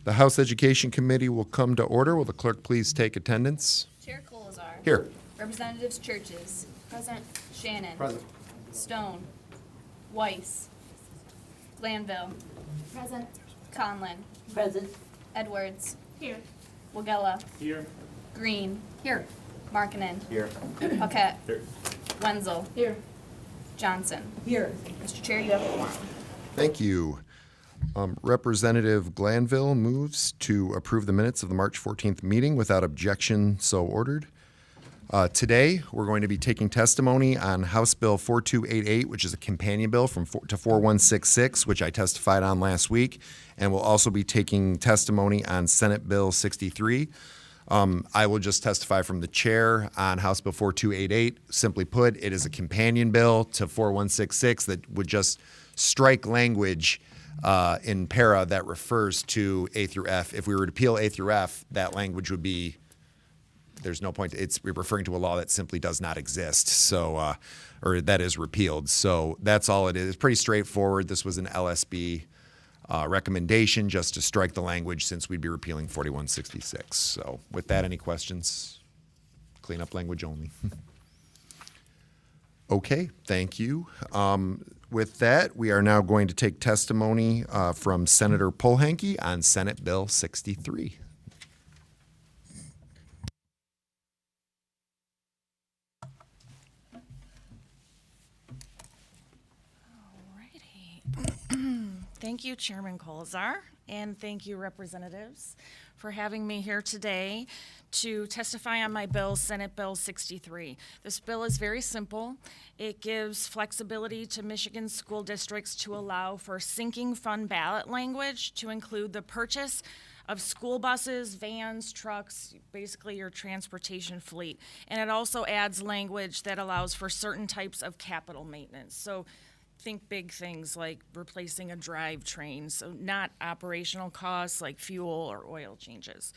The House Education Committee will come to order. Will the clerk please take attendance? Chair Colazar. Here. Representatives Churches. Present. Shannon. Present. Stone. Weiss. Glanville. Present. Conlon. Present. Edwards. Here. Wagella. Here. Green. Here. Markkinen. Here. Paquette. Here. Wenzel. Here. Johnson. Here. Mr. Chair, you have a quorum. Thank you. Representative Glanville moves to approve the minutes of the March 14th meeting without objection, so ordered. Today, we're going to be taking testimony on House Bill 4288, which is a companion bill to 4166, which I testified on last week, and we'll also be taking testimony on Senate Bill 63. I will just testify from the chair on House Bill 4288. Simply put, it is a companion bill to 4166 that would just strike language in para that refers to A through F. If we were to repeal A through F, that language would be, there's no point. It's referring to a law that simply does not exist, so or that is repealed. So that's all it is. It's pretty straightforward. This was an LSB recommendation just to strike the language since we'd be repealing 4166. So with that, any questions? Clean up language only. Okay, thank you. With that, we are now going to take testimony from Senator Polehanki on Senate Bill 63. Thank you, Chairman Colazar, and thank you, representatives, for having me here today to testify on my bill, Senate Bill 63. This bill is very simple. It gives flexibility to Michigan school districts to allow for sinking fund ballot language to include the purchase of school buses, vans, trucks, basically your transportation fleet. And it also adds language that allows for certain types of capital maintenance. So think big things like replacing a drivetrain, so not operational costs like fuel or oil changes.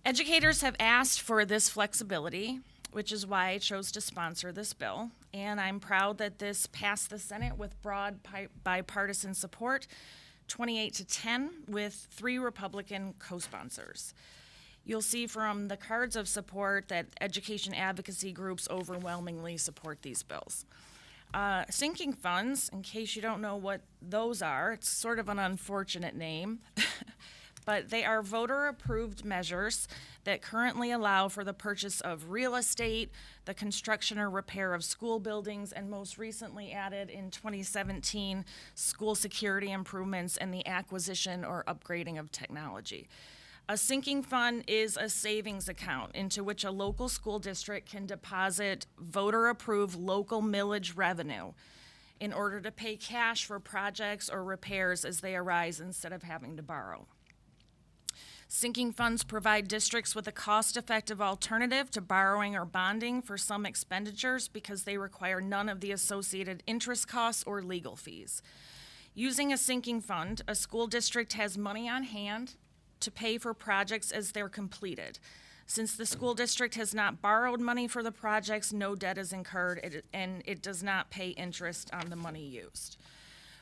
Educators have asked for this flexibility, which is why I chose to sponsor this bill, and I'm proud that this passed the Senate with broad bipartisan support, 28-10, with 3 Republican co-sponsors. You'll see from the cards of support that education advocacy groups overwhelmingly support these bills. Sinking funds, in case you don't know what those are, it's sort of an unfortunate name, but they are voter-approved measures that currently allow for the purchase of real estate, the construction or repair of school buildings, and most recently added in 2017, school security improvements and the acquisition or upgrading of technology. A sinking fund is a savings account into which a local school district can deposit voter-approved local millage revenue in order to pay cash for projects or repairs as they arise instead of having to borrow. Sinking funds provide districts with a cost-effective alternative to borrowing or bonding for some expenditures because they require none of the associated interest costs or legal fees. Using a sinking fund, a school district has money on hand to pay for projects as they're completed. Since the school district has not borrowed money for the projects, no debt is incurred, and it does not pay interest on the money used.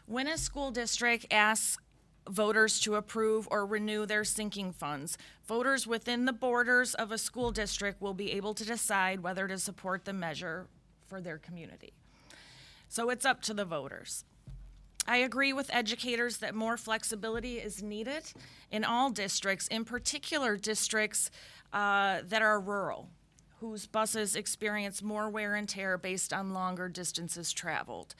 When a school district asks voters to approve or renew their sinking funds, voters within the borders of a school district will be able to decide whether to support the measure for their community. So it's up to the voters. I agree with educators that more flexibility is needed in all districts, in particular districts that are rural, whose buses experience more wear and tear based on longer distances traveled.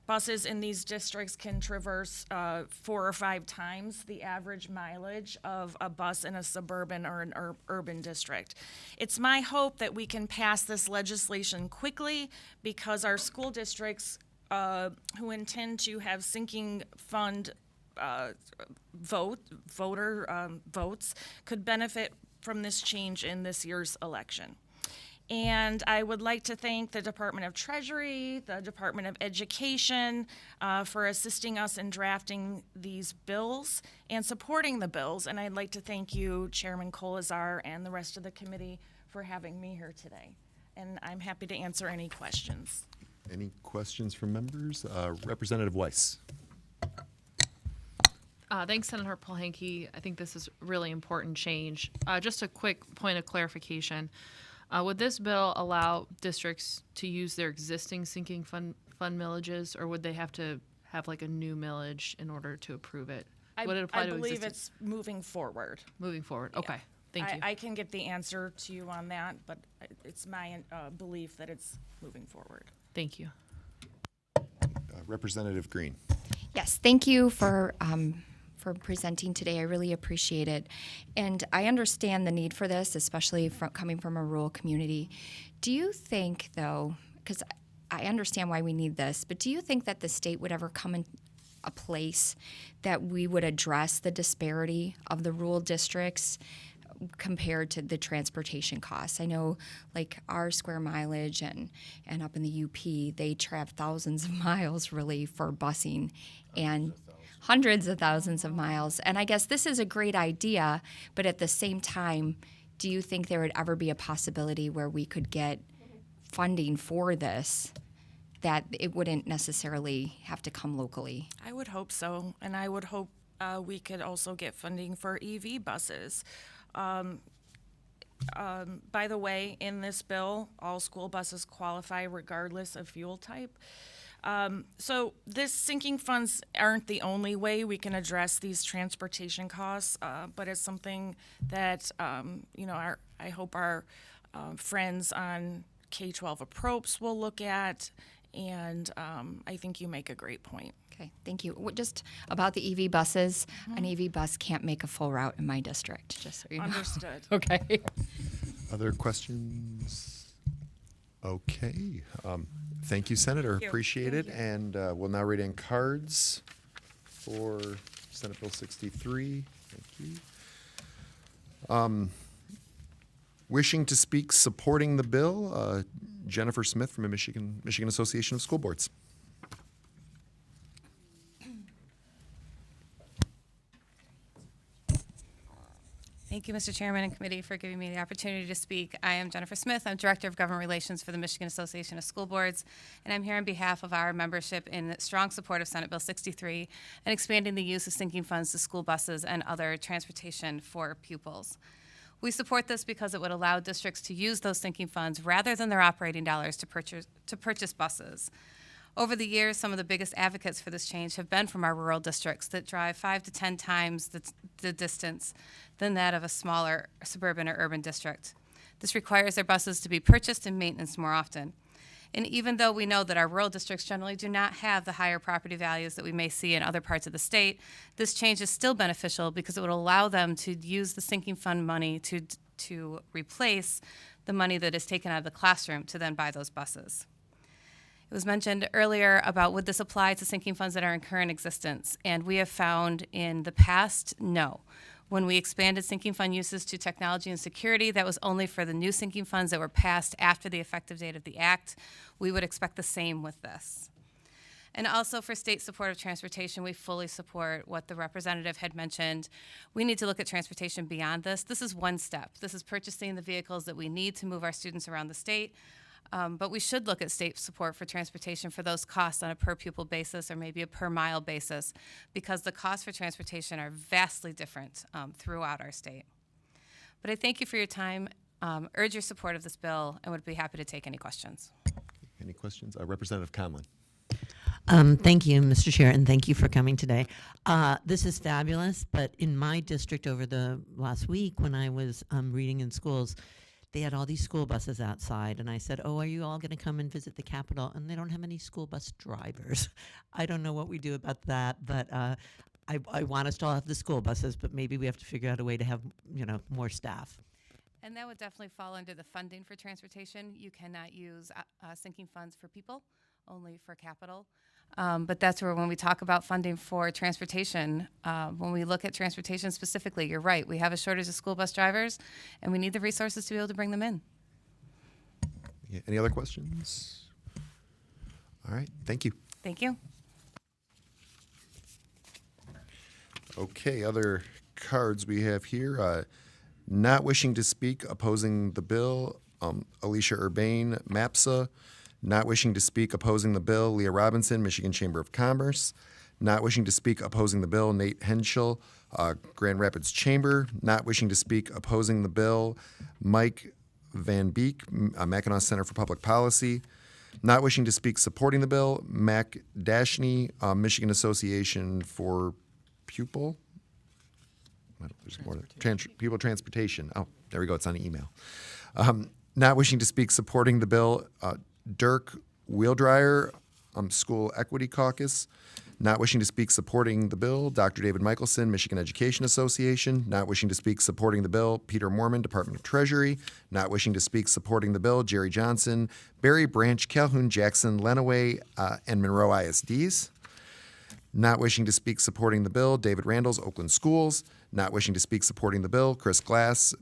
Buses in these districts can traverse 4 or 5 times the average mileage of a bus in a suburban or an urban district. It's my hope that we can pass this legislation quickly because our school districts who intend to have sinking fund votes could benefit from this change in this year's election. And I would like to thank the Department of Treasury, the Department of Education for assisting us in drafting these bills and supporting the bills. And I'd like to thank you, Chairman Colazar, and the rest of the committee for having me here today. And I'm happy to answer any questions. Any questions from members? Representative Weiss. Thanks, Senator Polhanke. I think this is really important change. Just a quick point of clarification. Would this bill allow districts to use their existing sinking fund millages, or would they have to have like a new millage in order to approve it? Would it apply I to believe existing? it's moving forward. Moving forward. Okay. Thank you. I can get the answer to you on that, but it's my belief that it's moving forward. Thank you. Representative Green. Yes, thank you for presenting today. I really appreciate it. And I understand the need for this, especially coming from a rural community. Do you think, though, because I understand why we need this, but do you think that the state would ever come in a place that we would address the disparity of the rural districts compared to the transportation costs? I know, like, our square mileage and up in the UP, they travel thousands of miles really for busing and hundreds of thousands of miles. And I guess this is a great idea, but at the same time, do you think there would ever be a possibility where we could get funding for this, that it wouldn't necessarily have to come locally? I would hope so, and I would hope we could also get funding for EV buses. By the way, in this bill, all school buses qualify regardless of fuel type. So this sinking funds aren't the only way we can address these transportation costs, but it's something that, I hope our friends on K-12 approps will look at, and I think you make a great point. Okay, thank you. Just about the EV buses, an EV bus can't make a full route in my district, just so you know. Understood. Okay. Other questions? Okay. Thank you, Senator. you. Appreciate it. And we'll now read in cards for Senate Bill 63. Thank you. Wishing to speak supporting the bill, Jennifer Smith from the Michigan Association of School Boards. Thank you, Mr. Chairman and committee, for giving me the opportunity to speak. I am Jennifer Smith. I'm Director of Government Relations for the Michigan Association of School Boards, and I'm here on behalf of our membership in strong support of Senate Bill 63 and expanding the use of sinking funds to school buses and other transportation for pupils. We support this because it would allow districts to use those sinking funds rather than their operating dollars to purchase buses. Over the years, some of the biggest advocates for this change have been from our rural districts that drive 5 to 10 times the distance than that of a smaller suburban or urban district. This requires their buses to be purchased and maintenance more often. And even though we know that our rural districts generally do not have the higher property values that we may see in other parts of the state, this change is still beneficial because it would allow them to use the sinking fund money to replace the money that is taken out of the classroom to then buy those buses. It was mentioned earlier about would this apply to sinking funds that are in current existence, and we have found in the past, no. When we expanded sinking fund uses to technology and security, that was only for the new sinking funds that were passed after the effective date of the act. We would expect the same with this. And also for state support of transportation, we fully support what the representative had mentioned. We need to look at transportation beyond this. This is one step. This is purchasing the vehicles that we need to move our students around the state. But we should look at state support for transportation for those costs on a per pupil basis or maybe a per mile basis, because the costs for transportation are vastly different throughout our state. But I thank you for your time, urge your support of this bill, and would be happy to take any questions. Any questions? Representative Conlon. Thank you, Mr. Chair, and thank you for coming today. This is fabulous, but in my district over the last week when I was reading in schools, they had all these school buses outside, and I said, oh, are you all going to come and visit the Capitol? And they don't have any school bus drivers. I don't know what we do about that, but I want us to all have the school buses, but maybe we have to figure out a way to have, more staff. And that would definitely fall under the funding for transportation. You cannot use sinking funds for people, only for capital. But that's where when we talk about funding for transportation, when we look at transportation specifically, you're right. We have a shortage of school bus drivers, and we need the resources to be able to bring them in. Yeah, any other questions? All right, thank you. Thank you. Okay, other cards we have here. Not wishing to speak, opposing the bill, Alicia Urbane, MAPSA. Not wishing to speak, opposing the bill, Leah Robinson, Michigan Chamber of Commerce. Not wishing to speak, opposing the bill, Nate Henschel, Grand Rapids Chamber. Not wishing to speak, opposing the bill, Mike Van Beek, Mackinac Center for Public Policy. Not wishing to speak, supporting the bill, Mac Dashney, Michigan Association for Pupil. There's more. Pupil Transportation. Oh, there we go. It's on the email. Not wishing to speak, supporting the bill, Dirk Wheeldryer, School Equity Caucus. Not wishing to speak, supporting the bill, Dr. David Michelson, Michigan Education Association. Not wishing to speak, supporting the bill, Peter Mormon, Department of Treasury. Not wishing to speak, supporting the bill, Jerry Johnson, Berry Branch, Calhoun, Jackson, Lenawee, and Monroe ISDs. Not wishing to speak, supporting the bill, David Randalls, Oakland Schools. Not wishing to speak, supporting the bill, Chris Glass,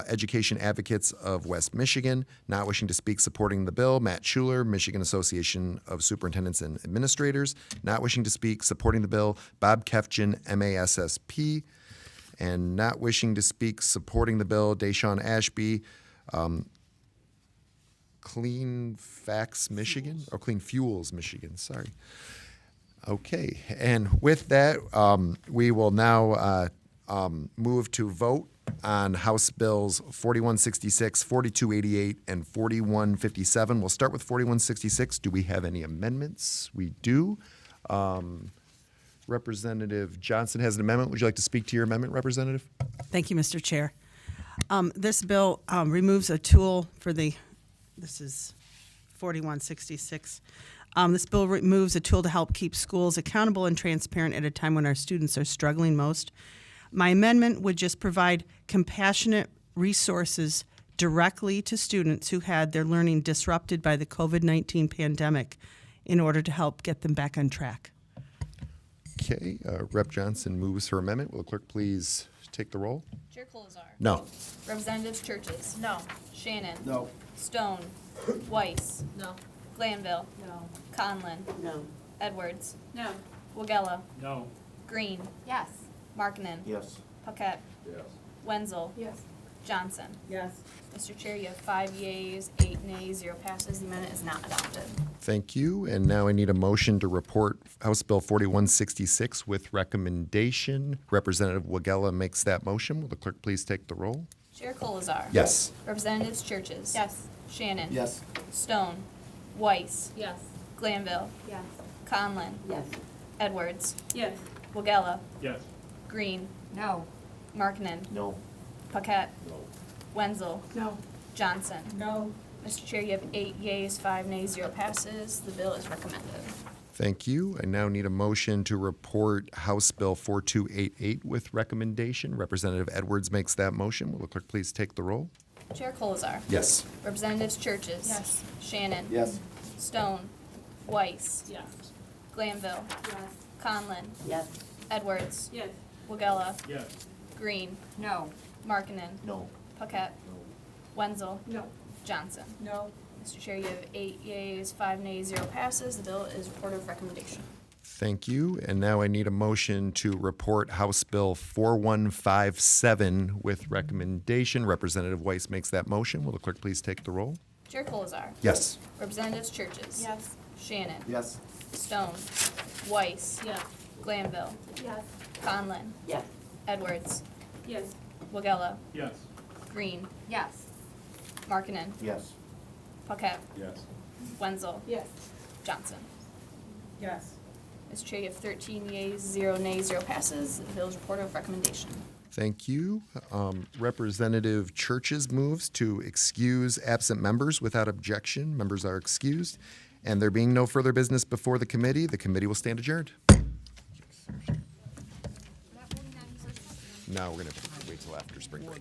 Education Advocates of West Michigan. Not wishing to speak, supporting the bill, Matt Schuler, Michigan Association of Superintendents and Administrators. Not wishing to speak, supporting the bill, Bob Kefjan, MASSP. And not wishing to speak, supporting the bill, Deshaun Ashby, Clean Facts Michigan, or Clean Fuels Michigan, sorry. Okay, and with that, we will now move to vote on House Bills 4166, 4288, and 4157. We'll start with 4166. Do we have any amendments? We do. Representative Johnson has an amendment. Would you like to speak to your amendment, Representative? Thank you, Mr. Chair. This bill removes a tool for this is 4166. This bill removes a tool to help keep schools accountable and transparent at a time when our students are struggling most. My amendment would just provide compassionate resources directly to students who had their learning disrupted by the COVID-19 pandemic in order to help get them back on track. Okay, Rep. Johnson moves her amendment. Will the clerk please take the roll? Chair Colazar. No. Representatives Churches. No. Shannon. No. Stone. Weiss. No. Glanville. No. Conlon. No. Edwards. No. Wagella. No. Green. Yes. Markkinen. Yes. Paquette. Yes. Wenzel. Yes. Johnson. Yes. Mr. Chair, you have 5 yeas, 8 nays, 0 passes. The amendment is not adopted. Thank you. And now I need a motion to report House Bill 4166 with recommendation. Representative Wagella makes that motion. Will the clerk please take the roll? Chair Colazar. Yes. Representatives Churches. Yes. Shannon. Yes. Stone. Weiss. Yes. Glanville. Yes. Conlon. Yes. Edwards. Yes. Wagella. Yes. Green. No. Markkinen. No. Paquette. No. Wenzel. No. Johnson. No. Mr. Chair, you have 8 yeas, 5 nays, 0 passes. The bill is recommended. Thank you. I now need a motion to report House Bill 4288 with recommendation. Representative Edwards makes that motion. Will the clerk please take the roll? Chair Colazar. Yes. Representatives Churches. Yes. Shannon. Yes. Stone. Weiss. Yes. Glanville. Yes. Conlon. Yes. Edwards. Yes. Wagella. Yes. Green. No. Markkinen. No. Paquette. Wenzel. No. Johnson. No. Mr. Chair, you have 8 yeas, 5 nays, 0 passes. The bill is reported of recommendation. Thank you. And now I need a motion to report House Bill 4157 with recommendation. Representative Weiss makes that motion. Will the clerk please take the roll? Chair Colazar. Yes. Representatives Churches. Yes. Shannon. Yes. Stone. Weiss. Yes. Glanville. Yes. Conlon. Yes. Edwards. Yes. Wagella. Yes. Green. Yes. Markkinen. Yes. Paquette. Yes. Wenzel. Yes. Johnson. Yes. Mr. Chair, you have 13 yeas, 0 nays, 0 passes. The bill is reported of recommendation. Thank you. Representative Churches moves to excuse absent members without objection. Members are excused. And there being no further business before the committee will stand adjourned. Now we're going to wait till after spring break.